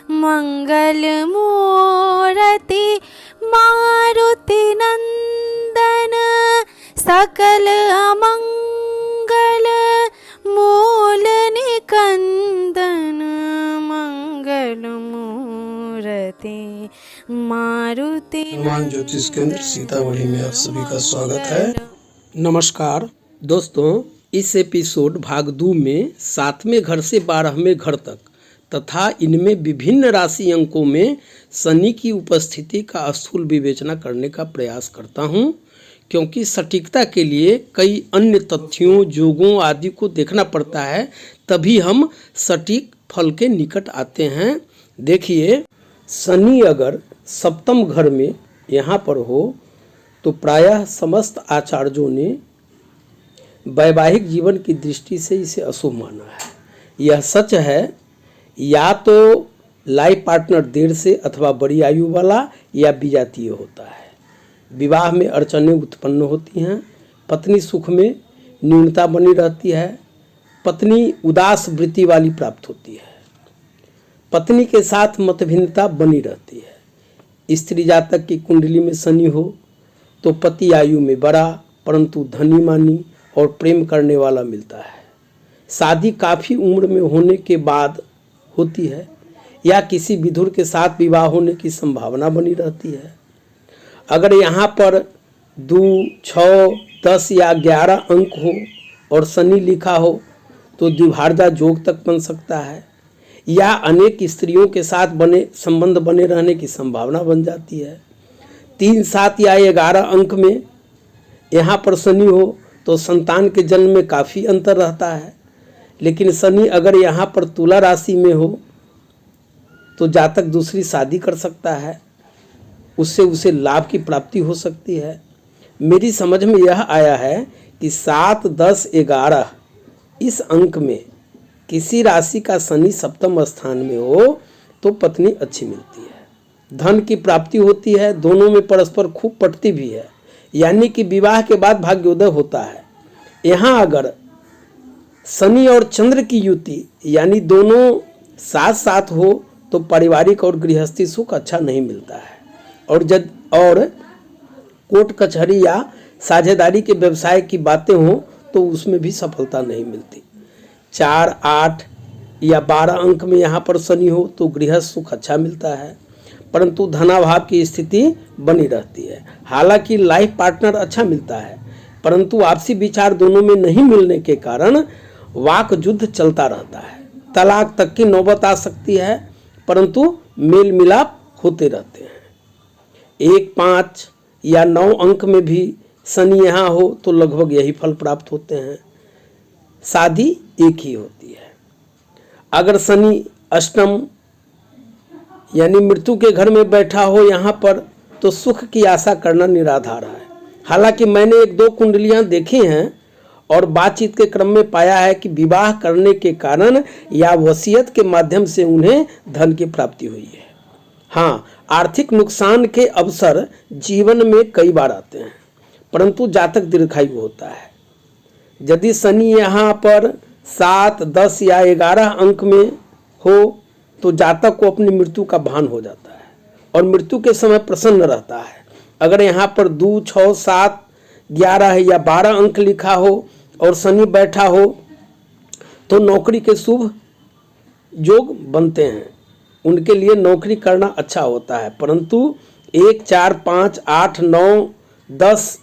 मंगल मूर्ति मारुति नंदन सकल अमंगल मूल निकंदन मंगल मूर्ति मारुति हनुमान ज्योतिष केंद्र सीतामढ़ी में आप सभी का स्वागत है। नमस्कार दोस्तों, इस एपिसोड भाग 2 में 7वें घर से 12वें घर तक तथा इनमें विभिन्न राशि अंकों में शनि की उपस्थिति का स्थूल विवेचना करने का प्रयास करता हूं, क्योंकि सटीकता के लिए कई अन्य तथ्यों, योगों आदि को देखना पड़ता है, तभी हम सटीक फल के निकट आते हैं। देखिए, शनि अगर सप्तम घर में यहाँ पर हो तो प्रायः समस्त आचार्यों ने वैवाहिक जीवन की दृष्टि से इसे अशुभ माना है। यह सच है, या तो लाइफ पार्टनर देर से अथवा बड़ी आयु वाला या विजातीय होता है। विवाह में अड़चनें उत्पन्न होती हैं, पत्नी सुख में न्यूनता बनी रहती है, पत्नी उदास वृत्ति वाली प्राप्त होती है, पत्नी के साथ मतभिन्नता बनी रहती है। स्त्री जातक की कुंडली में शनि हो तो पति आयु में बड़ा परंतु धनी मानी और प्रेम करने वाला मिलता है। शादी काफ़ी उम्र में होने के बाद होती है या किसी विधुर के साथ विवाह होने की संभावना बनी रहती है। अगर यहाँ पर 2, 6, 10 या 11 अंक हो और शनि लिखा हो तो द्विभार्जा योग तक बन सकता है, या अनेक स्त्रियों के साथ संबंध बने रहने की संभावना बन जाती है। 3, 7 या 11 अंक में यहाँ पर शनि हो तो संतान के जन्म में काफ़ी अंतर रहता है। लेकिन शनि अगर यहाँ पर तुला राशि में हो तो जातक दूसरी शादी कर सकता है, उससे उसे लाभ की प्राप्ति हो सकती है। मेरी समझ में यह आया है कि 7, 10, 11 इस अंक में किसी राशि का शनि सप्तम स्थान में हो तो पत्नी अच्छी मिलती है, धन की प्राप्ति होती है, दोनों में परस्पर खूब पटती भी है, यानी कि विवाह के बाद भाग्योदय होता है। यहाँ अगर शनि और चंद्र की युति यानी दोनों साथ साथ हो तो पारिवारिक और गृहस्थी सुख अच्छा नहीं मिलता है, और कोर्ट कचहरी या साझेदारी के व्यवसाय की बातें हों तो उसमें भी सफलता नहीं मिलती। 4, 8 या 12 अंक में यहाँ पर शनि हो तो गृहस्थ सुख अच्छा मिलता है, परंतु धनाभाव की स्थिति बनी रहती है। हालांकि लाइफ पार्टनर अच्छा मिलता है, परंतु आपसी विचार दोनों में नहीं मिलने के कारण वाक युद्ध चलता रहता है। तलाक तक की नौबत आ सकती है, परंतु मेल मिलाप होते रहते हैं। 1, 5 या 9 अंक में भी शनि यहाँ हो तो लगभग यही फल प्राप्त होते हैं। शादी एक ही होती है। अगर शनि अष्टम यानी मृत्यु के घर में बैठा हो यहाँ पर तो सुख की आशा करना निराधार है। हालांकि मैंने 1-2 कुंडलियाँ देखी हैं और बातचीत के क्रम में पाया है कि विवाह करने के कारण या वसीयत के माध्यम से उन्हें धन की प्राप्ति हुई है। हाँ, आर्थिक नुकसान के अवसर जीवन में कई बार आते हैं, परंतु जातक दीर्घायु होता है। यदि शनि यहाँ पर 7, 10 या 11 अंक में हो तो जातक को अपनी मृत्यु का भान हो जाता है और मृत्यु के समय प्रसन्न रहता है। अगर यहाँ पर 2, 6, 7, 11 या 12 अंक लिखा हो और शनि बैठा हो तो नौकरी के शुभ योग बनते हैं, उनके लिए नौकरी करना अच्छा होता है। परंतु 1, 4, 5, 8, 9, 10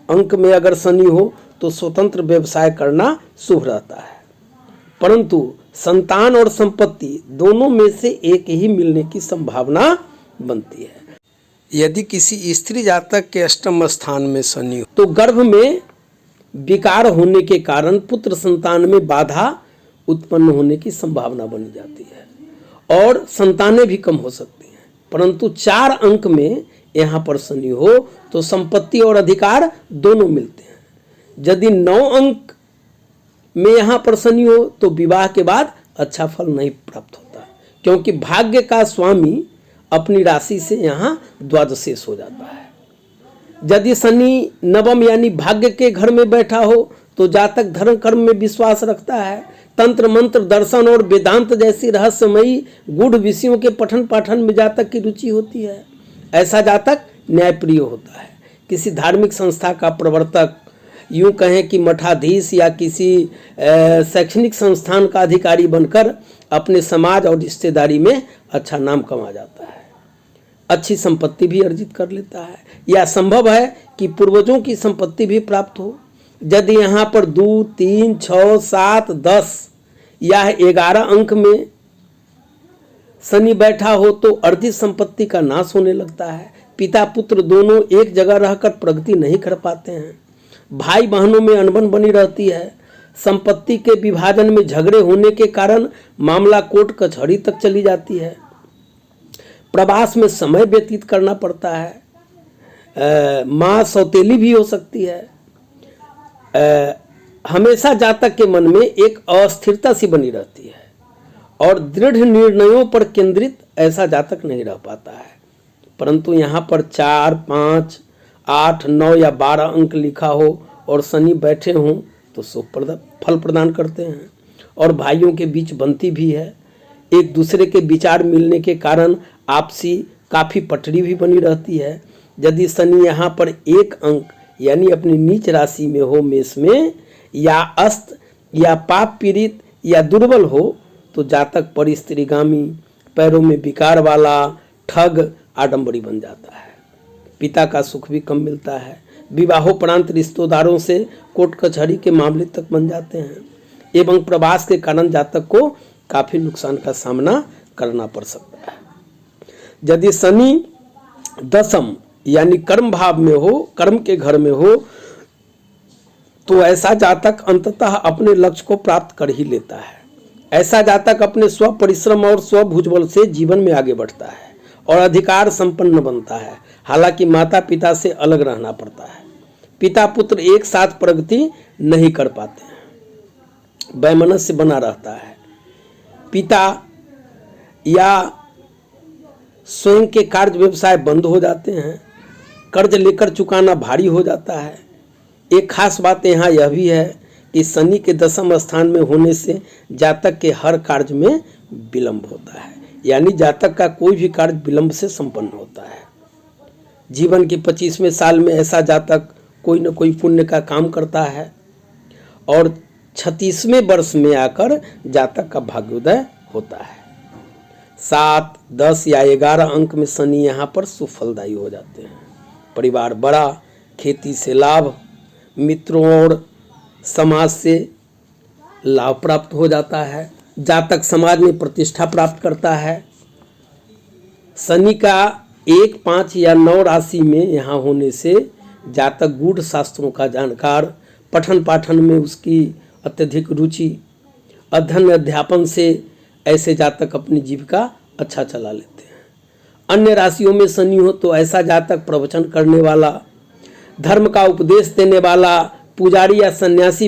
अंक में अगर शनि हो तो स्वतंत्र व्यवसाय करना शुभ रहता है, परंतु संतान और संपत्ति दोनों में से एक ही मिलने की संभावना बनती है। यदि किसी स्त्री जातक के अष्टम स्थान में शनि हो तो गर्भ में विकार होने के कारण पुत्र संतान में बाधा उत्पन्न होने की संभावना बनी जाती है और संतानें भी कम हो सकती हैं। परंतु 4 अंक में यहाँ पर शनि हो तो संपत्ति और अधिकार दोनों मिलते हैं। यदि 9 अंक में यहाँ पर शनि हो तो विवाह के बाद अच्छा फल नहीं प्राप्त होता, क्योंकि भाग्य का स्वामी अपनी राशि से यहाँ द्वादशेष हो जाता है। यदि शनि नवम यानी भाग्य के घर में बैठा हो तो जातक धर्म कर्म में विश्वास रखता है, तंत्र मंत्र दर्शन और वेदांत जैसी रहस्यमयी गूढ़ विषयों के पठन पाठन में जातक की रुचि होती है। ऐसा जातक न्यायप्रिय होता है। किसी धार्मिक संस्था का प्रवर्तक, यूं कहें कि मठाधीश या किसी शैक्षणिक संस्थान का अधिकारी बनकर अपने समाज और रिश्तेदारी में अच्छा नाम कमा जाता है, अच्छी संपत्ति भी अर्जित कर लेता है। या संभव है कि पूर्वजों की संपत्ति भी प्राप्त हो। यदि यहाँ पर 2, 3, 6, 7, 10 या 11 अंक में शनि बैठा हो तो अर्जित संपत्ति का नाश होने लगता है। पिता पुत्र दोनों एक जगह रहकर प्रगति नहीं कर पाते हैं। भाई बहनों में अनबन बनी रहती है। संपत्ति के विभाजन में झगड़े होने के कारण मामला कोर्ट कचहरी तक चली जाती है। प्रवास में समय व्यतीत करना पड़ता है। माँ सौतेली भी हो सकती है। हमेशा जातक के मन में एक अस्थिरता सी बनी रहती है और दृढ़ निर्णयों पर केंद्रित ऐसा जातक नहीं रह पाता है। परंतु यहाँ पर 4, 5, 8, 9 या 12 अंक लिखा हो और शनि बैठे हों तो शुभ फल प्रदान करते हैं। और भाइयों के बीच बनती भी है। एक दूसरे के विचार मिलने के कारण आपसी काफ़ी पटरी भी बनी रहती है। यदि शनि यहाँ पर 1 अंक यानी अपनी नीच राशि में हो, मेष में, या अस्त या पाप पीड़ित या दुर्बल हो तो जातक परिस्त्रीगामी, पैरों में विकार वाला, ठग, आडंबरी बन जाता है। पिता का सुख भी कम मिलता है। विवाहोपरांत रिश्तेदारों से कोर्ट कचहरी के मामले तक बन जाते हैं एवं प्रवास के कारण जातक को काफ़ी नुकसान का सामना करना पड़ सकता है। यदि शनि दशम यानी कर्म भाव में हो, कर्म के घर में हो, तो ऐसा जातक अंततः अपने लक्ष्य को प्राप्त कर ही लेता है। ऐसा जातक अपने स्व परिश्रम और स्व भुजबल से जीवन में आगे बढ़ता है और अधिकार संपन्न बनता है। हालांकि माता पिता से अलग रहना पड़ता है। पिता पुत्र एक साथ प्रगति नहीं कर पाते हैं, वैमनस्य बना रहता है। पिता या स्वयं के कार्य व्यवसाय बंद हो जाते हैं। कर्ज लेकर चुकाना भारी हो जाता है। एक खास बात यहाँ यह भी है कि शनि के दशम स्थान में होने से जातक के हर कार्य में विलंब होता है, यानी जातक का कोई भी कार्य विलंब से संपन्न होता है। जीवन के 25वें साल में ऐसा जातक कोई न कोई पुण्य का काम करता है और 36वें वर्ष में आकर जातक का भाग्योदय होता है। 7, 10 या 11 अंक में शनि यहाँ पर सुफलदायी हो जाते हैं। परिवार बड़ा, खेती से लाभ, मित्रों और समाज से लाभ प्राप्त हो जाता है। जातक समाज में प्रतिष्ठा प्राप्त करता है। शनि का 1, 5 या 9 राशि में यहाँ होने से जातक गूढ़ शास्त्रों का जानकार, पठन पाठन में उसकी अत्यधिक रुचि, अध्ययन अध्यापन से ऐसे जातक अपनी जीविका अच्छा चला लेते हैं। अन्य राशियों में शनि हो तो ऐसा जातक प्रवचन करने वाला, धर्म का उपदेश देने वाला, पुजारी या सन्यासी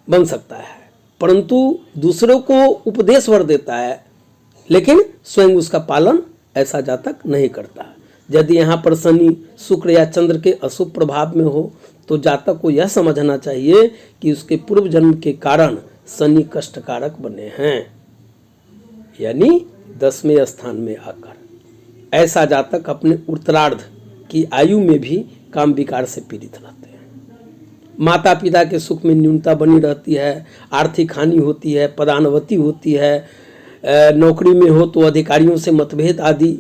बन सकता है, परंतु दूसरों को उपदेश वर देता है लेकिन स्वयं उसका पालन ऐसा जातक नहीं करता। यदि यहाँ पर शनि शुक्र या चंद्र के अशुभ प्रभाव में हो तो जातक को यह समझना चाहिए कि उसके पूर्व जन्म के कारण शनि कष्टकारक बने हैं, यानी 10वें स्थान में आकर। ऐसा जातक अपने उत्तरार्ध की आयु में भी काम विकार से पीड़ित रहते हैं। माता पिता के सुख में न्यूनता बनी रहती है, आर्थिक हानि होती है, पदान्नति होती है, नौकरी में हो तो अधिकारियों से मतभेद आदि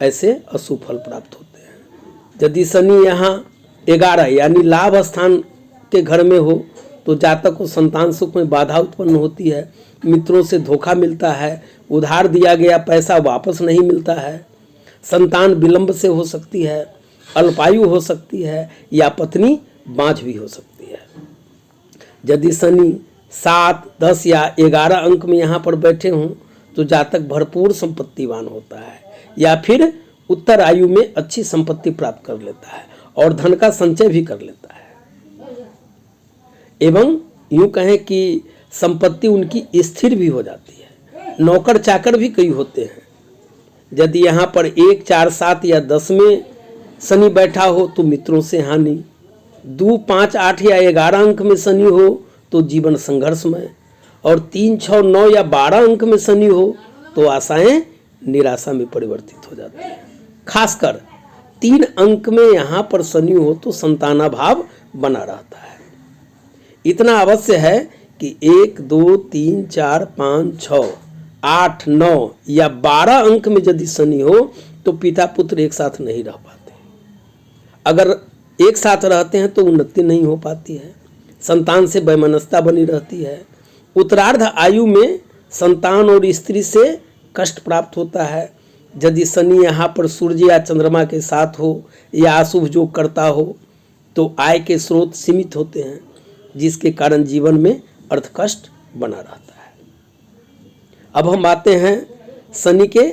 ऐसे अशुभ फल प्राप्त होते हैं। यदि शनि यहाँ 11 यानी लाभ स्थान के घर में हो तो जातक को संतान सुख में बाधा उत्पन्न होती है, मित्रों से धोखा मिलता है, उधार दिया गया पैसा वापस नहीं मिलता है, संतान विलंब से हो सकती है, अल्पायु हो सकती है या पत्नी बाँझ भी हो सकती है। यदि शनि 7, 10 या 11 अंक में यहाँ पर बैठे हों तो जातक भरपूर संपत्तिवान होता है या फिर उत्तर आयु में अच्छी संपत्ति प्राप्त कर लेता है और धन का संचय भी कर लेता है एवं यूं कहें कि संपत्ति उनकी स्थिर भी हो जाती है। नौकर चाकर भी कई होते हैं। यदि यहाँ पर 1, 4, 7 या 10 में शनि बैठा हो तो मित्रों से हानि, 2, 5, 8 या 11 अंक में शनि हो तो जीवन संघर्षमय, और 3, 6, 9 या 12 अंक में शनि हो तो आशाएं निराशा में परिवर्तित हो जाती है। खासकर 3 अंक में यहाँ पर शनि हो तो संतानाभाव बना रहता है। इतना अवश्य है कि 1, 2, 3, 4, 5, 6, 8, 9 या 12 अंक में यदि शनि हो तो पिता पुत्र एक साथ नहीं रह पाते। अगर एक साथ रहते हैं तो उन्नति नहीं हो पाती है, संतान से वैमनस्यता बनी रहती है, उत्तरार्ध आयु में संतान और स्त्री से कष्ट प्राप्त होता है। यदि शनि यहाँ पर सूर्य या चंद्रमा के साथ हो या अशुभ योग करता हो तो आय के स्रोत सीमित होते हैं, जिसके कारण जीवन में अर्थ कष्ट बना रहता है। अब हम आते हैं शनि के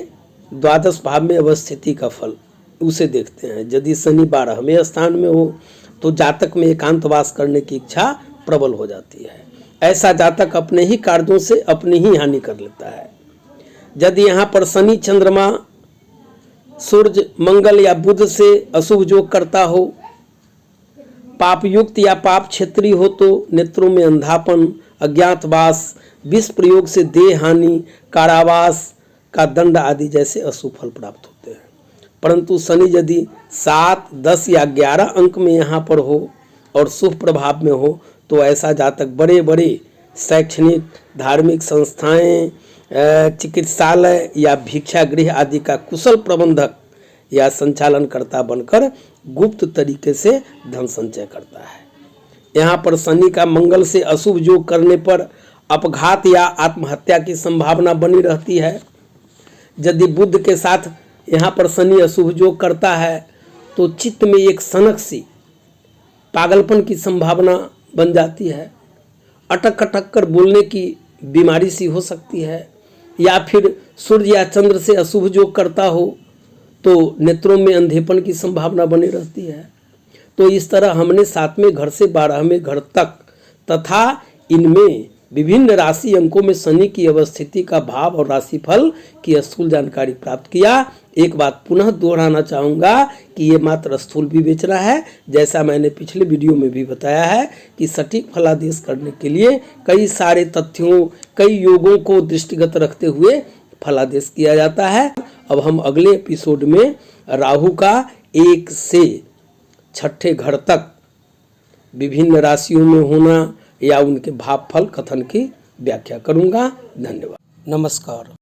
द्वादश भाव में अवस्थिति का फल, उसे देखते हैं। यदि शनि 12वें स्थान में हो तो जातक में एकांतवास करने की इच्छा प्रबल हो जाती है। ऐसा जातक अपने ही कार्यों से अपनी ही हानि कर लेता है। यदि यहाँ पर शनि चंद्रमा सूर्य मंगल या बुध से अशुभ योग करता हो, पाप युक्त या पाप क्षेत्रीय हो तो नेत्रों में अंधापन, अज्ञातवास, विष प्रयोग से देह हानि, कारावास का दंड आदि जैसे अशुभ फल प्राप्त होते हैं। परंतु शनि यदि 7, 10 या 11 अंक में यहाँ पर हो और शुभ प्रभाव में हो तो ऐसा जातक बड़े बड़े शैक्षणिक, धार्मिक संस्थाएं, चिकित्सालय या भिक्षागृह आदि का कुशल प्रबंधक या संचालनकर्ता बनकर गुप्त तरीके से धन संचय करता है। यहाँ पर शनि का मंगल से अशुभ योग करने पर अपघात या आत्महत्या की संभावना बनी रहती है। यदि बुध के साथ यहाँ पर शनि अशुभ योग करता है तो चित्त में एक सनक सी पागलपन की संभावना बन जाती है, अटक अटक कर बोलने की बीमारी सी हो सकती है। या फिर सूर्य या चंद्र से अशुभ योग करता हो तो नेत्रों में अंधेपन की संभावना बनी रहती है। तो इस तरह हमने 7वें घर से 12वें घर तक तथा इनमें विभिन्न राशि अंकों में शनि की अवस्थिति का भाव और राशिफल की स्थूल जानकारी प्राप्त किया। एक बात पुनः दोहराना चाहूँगा कि ये मात्र स्थूल विवेचना है। जैसा मैंने पिछले वीडियो में भी बताया है कि सटीक फलादेश करने के लिए कई सारे तथ्यों, कई योगों को दृष्टिगत रखते हुए फलादेश किया जाता है। अब हम अगले एपिसोड में राहु का 1 से 6ठे घर तक विभिन्न राशियों में होना या उनके भाव फल कथन की व्याख्या करूंगा। धन्यवाद। नमस्कार।